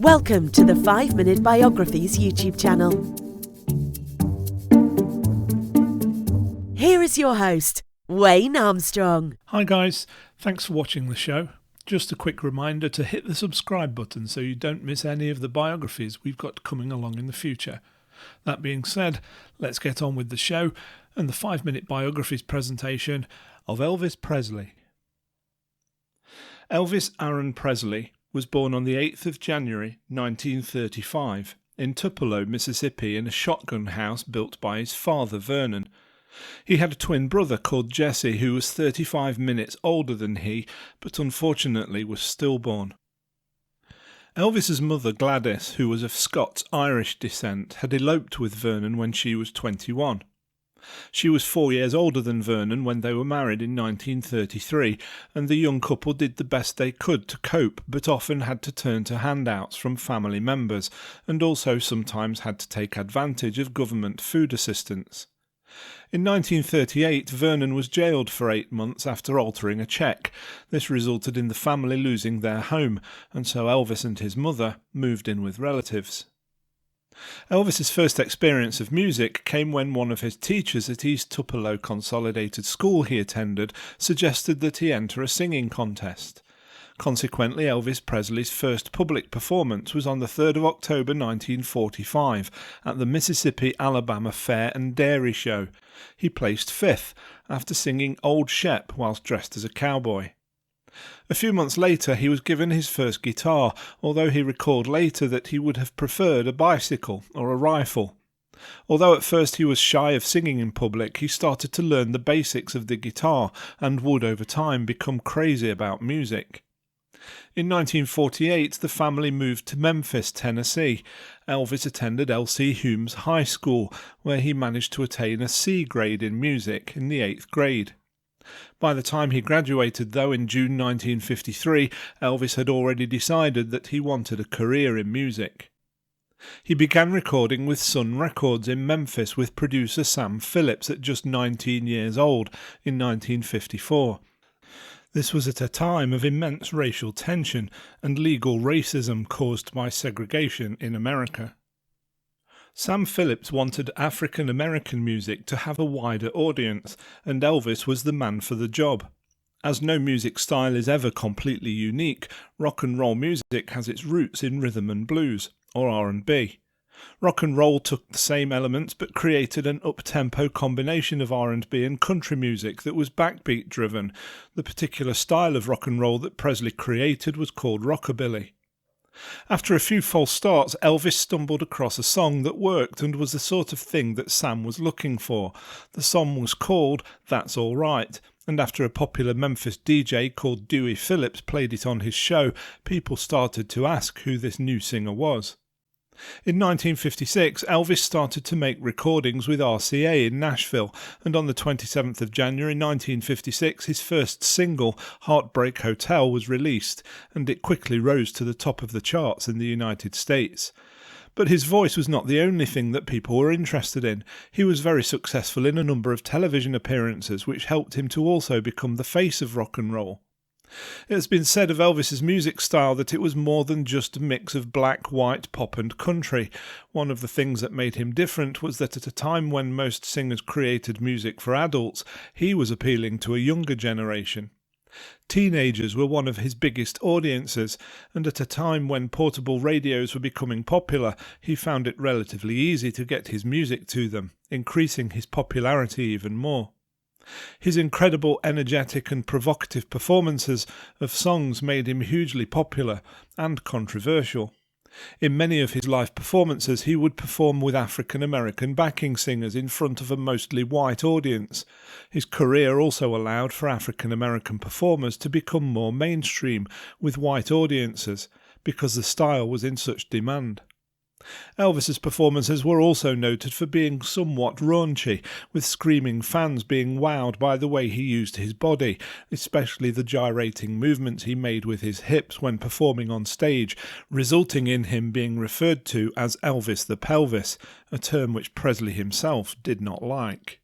Welcome to the 5 Minute Biographies YouTube channel. Here is your host, Wayne Armstrong. Hi guys, thanks for watching the show. Just a quick reminder to hit the subscribe button so you don't miss any of the biographies we've got coming along in the future. That being said, let's get on with the show and the 5 Minute Biographies presentation of Elvis Presley. Elvis Aaron Presley was born on the 8th of January 1935 in Tupelo, Mississippi, in a shotgun house built by his father, Vernon. He had a twin brother called Jesse who was 35 minutes older than he, but unfortunately was stillborn. Elvis's mother, Gladys, who was of Scots-Irish descent, had eloped with Vernon when she was 21. She was 4 years older than Vernon when they were married in 1933, and the young couple did the best they could to cope, but often had to turn to handouts from family members, and also sometimes had to take advantage of government food assistance. In 1938, Vernon was jailed for 8 months after altering a cheque. This resulted in the family losing their home, and so Elvis and his mother moved in with relatives. Elvis's first experience of music came when one of his teachers at East Tupelo Consolidated School he attended suggested that he enter a singing contest. Consequently, Elvis Presley's first public performance was on the 3rd of October 1945 at the Mississippi-Alabama Fair and Dairy Show. He placed 5th after singing Old Shep whilst dressed as a cowboy. A few months later he was given his first guitar, although he recalled later that he would have preferred a bicycle or a rifle. Although at first he was shy of singing in public, he started to learn the basics of the guitar and would over time become crazy about music. In 1948 the family moved to Memphis, Tennessee. Elvis attended L.C. Humes High School, where he managed to attain a C grade in music in the 8th grade. By the time he graduated, though, in June 1953, Elvis had already decided that he wanted a career in music. He began recording with Sun Records in Memphis with producer Sam Phillips at just 19 years old in 1954. This was at a time of immense racial tension and legal racism caused by segregation in America. Sam Phillips wanted African American music to have a wider audience, and Elvis was the man for the job. As no music style is ever completely unique, rock and roll music has its roots in rhythm and blues, or R&B. Rock and roll took the same elements but created an up-tempo combination of R&B and country music that was backbeat driven. The particular style of rock and roll that Presley created was called rockabilly. After a few false starts, Elvis stumbled across a song that worked and was the sort of thing that Sam was looking for. The song was called That's All Right, and after a popular Memphis DJ called Dewey Phillips played it on his show, people started to ask who this new singer was. In 1956, Elvis started to make recordings with RCA in Nashville, and on the 27th of January 1956 his first single, Heartbreak Hotel, was released, and it quickly rose to the top of the charts in the United States. But his voice was not the only thing that people were interested in. He was very successful in a number of television appearances, which helped him to also become the face of rock and roll. It has been said of Elvis's music style that it was more than just a mix of black, white, pop and country. One of the things that made him different was that at a time when most singers created music for adults, he was appealing to a younger generation. Teenagers were one of his biggest audiences, and at a time when portable radios were becoming popular, he found it relatively easy to get his music to them, increasing his popularity even more. His incredible, energetic and provocative performances of songs made him hugely popular and controversial. In many of his live performances he would perform with African American backing singers in front of a mostly white audience. His career also allowed for African American performers to become more mainstream with white audiences, because the style was in such demand. Elvis's performances were also noted for being somewhat raunchy, with screaming fans being wowed by the way he used his body, especially the gyrating movements he made with his hips when performing on stage, resulting in him being referred to as Elvis the Pelvis, a term which Presley himself did not like.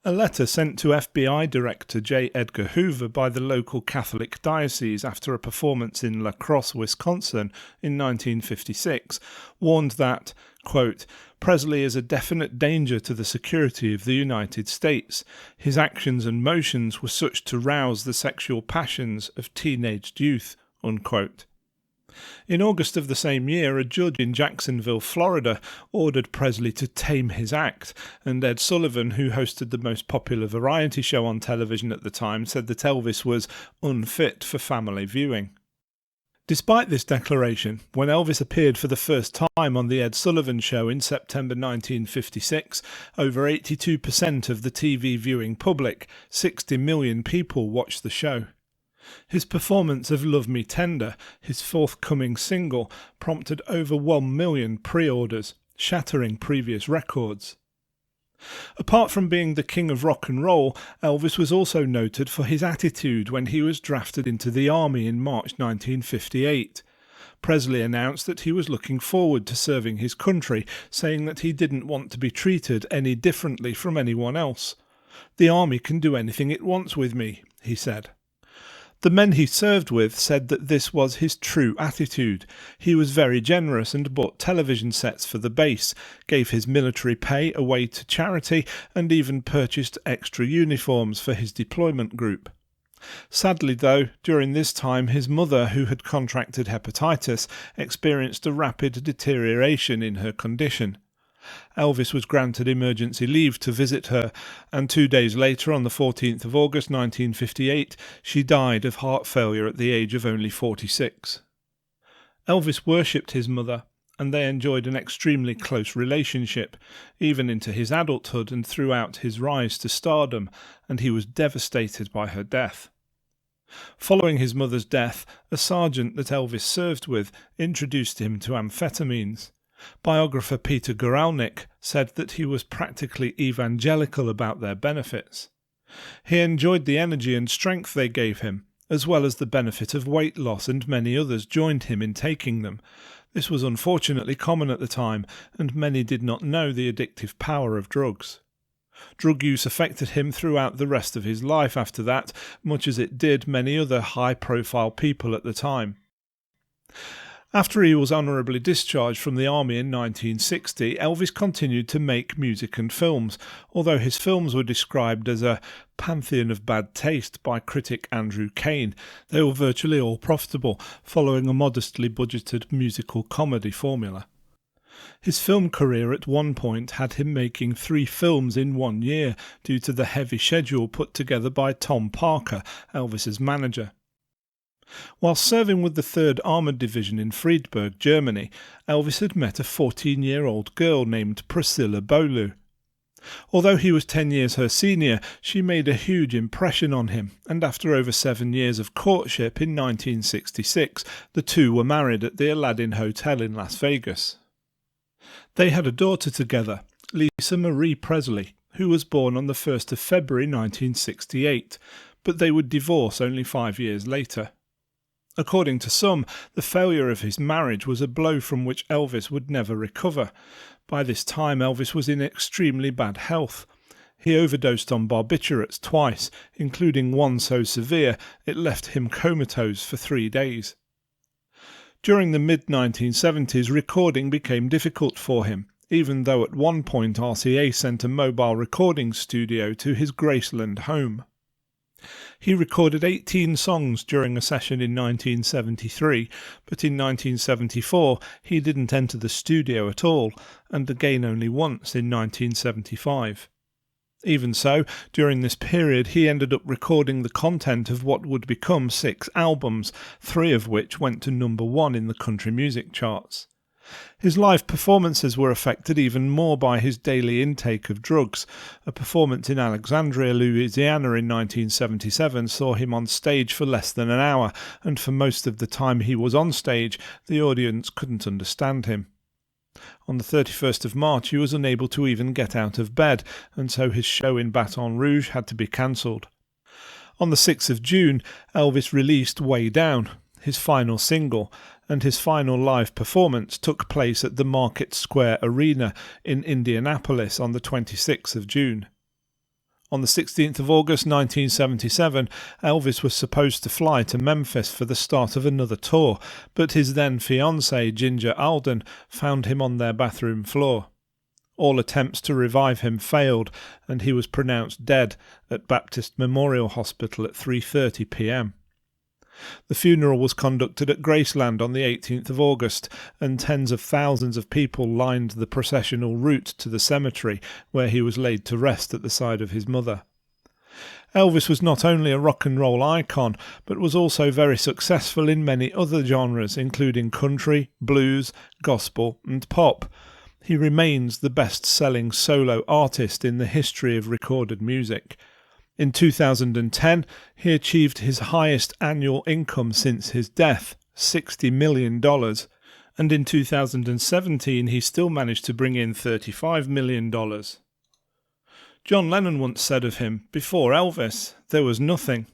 A letter sent to FBI Director J. Edgar Hoover by the local Catholic diocese after a performance in La Crosse, Wisconsin in 1956 warned that, quote, Presley is a definite danger to the security of the United States. His actions and motions were such to rouse the sexual passions of teenaged youth, unquote. In August of the same year, a judge in Jacksonville, Florida, ordered Presley to tame his act, and Ed Sullivan, who hosted the most popular variety show on television at the time, said that Elvis was unfit for family viewing. Despite this declaration, when Elvis appeared for the first time on The Ed Sullivan Show in September 1956, over 82% of the TV viewing public, 60 million people, watched the show. His performance of Love Me Tender, his forthcoming single, prompted over 1 million pre-orders, shattering previous records. Apart from being the king of rock and roll, Elvis was also noted for his attitude when he was drafted into the army in March 1958. Presley announced that he was looking forward to serving his country, saying that he didn't want to be treated any differently from anyone else. "The army can do anything it wants with me," he said. The men he served with said that this was his true attitude. He was very generous and bought television sets for the base, gave his military pay away to charity, and even purchased extra uniforms for his deployment group. Sadly, though, during this time his mother, who had contracted hepatitis, experienced a rapid deterioration in her condition. Elvis was granted emergency leave to visit her, and 2 days later, on the 14th of August 1958, she died of heart failure at the age of only 46. Elvis worshipped his mother, and they enjoyed an extremely close relationship, even into his adulthood and throughout his rise to stardom, and he was devastated by her death. Following his mother's death, a sergeant that Elvis served with introduced him to amphetamines. Biographer Peter Guralnick said that he was practically evangelical about their benefits. He enjoyed the energy and strength they gave him, as well as the benefit of weight loss, and many others joined him in taking them. This was unfortunately common at the time, and many did not know the addictive power of drugs. Drug use affected him throughout the rest of his life after that, much as it did many other high-profile people at the time. After he was honourably discharged from the army in 1960, Elvis continued to make music and films, although his films were described as a pantheon of bad taste by critic Andrew Kane. They were virtually all profitable, following a modestly budgeted musical comedy formula. His film career at one point had him making 3 films in 1 year due to the heavy schedule put together by Tom Parker, Elvis's manager. While serving with the 3rd Armoured Division in Friedberg, Germany, Elvis had met a 14-year-old girl named Priscilla Bolu. Although he was 10 years her senior, she made a huge impression on him, and after over 7 years of courtship in 1966, the two were married at the Aladdin Hotel in Las Vegas. They had a daughter together, Lisa Marie Presley, who was born on the 1st of February 1968, but they would divorce only 5 years later. According to some, the failure of his marriage was a blow from which Elvis would never recover. By this time, Elvis was in extremely bad health. He overdosed on barbiturates twice, including one so severe it left him comatose for 3 days. During the mid-1970s, recording became difficult for him, even though at one point RCA sent a mobile recording studio to his Graceland home. He recorded 18 songs during a session in 1973, but in 1974 he didn't enter the studio at all, and again only once in 1975. Even so, during this period he ended up recording the content of what would become 6 albums, 3 of which went to number 1 in the country music charts. His live performances were affected even more by his daily intake of drugs. A performance in Alexandria, Louisiana in 1977 saw him on stage for less than an hour, and for most of the time he was on stage, the audience couldn't understand him. On the 31st of March he was unable to even get out of bed, and so his show in Baton Rouge had to be cancelled. On the 6th of June, Elvis released Way Down, his final single, and his final live performance took place at the Market Square Arena in Indianapolis on the 26th of June. On the 16th of August 1977, Elvis was supposed to fly to Memphis for the start of another tour, but his then fiancée Ginger Alden found him on their bathroom floor. All attempts to revive him failed, and he was pronounced dead at Baptist Memorial Hospital at 3:30 p.m. The funeral was conducted at Graceland on the 18th of August, and tens of thousands of people lined the processional route to the cemetery where he was laid to rest at the side of his mother. Elvis was not only a rock and roll icon, but was also very successful in many other genres, including country, blues, gospel, and pop. He remains the best-selling solo artist in the history of recorded music. In 2010, he achieved his highest annual income since his death, $60 million, and in 2017 he still managed to bring in $35 million. John Lennon once said of him, "Before Elvis, there was nothing."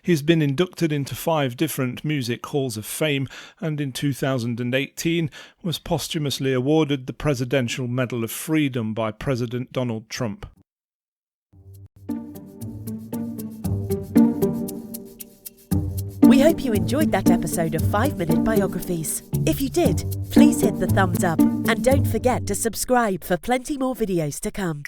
He's been inducted into 5 different music halls of fame, and in 2018 was posthumously awarded the Presidential Medal of Freedom by President Donald Trump. We hope you enjoyed that episode of 5 Minute Biographies. If you did, please hit the thumbs up and don't forget to subscribe for plenty more videos to come.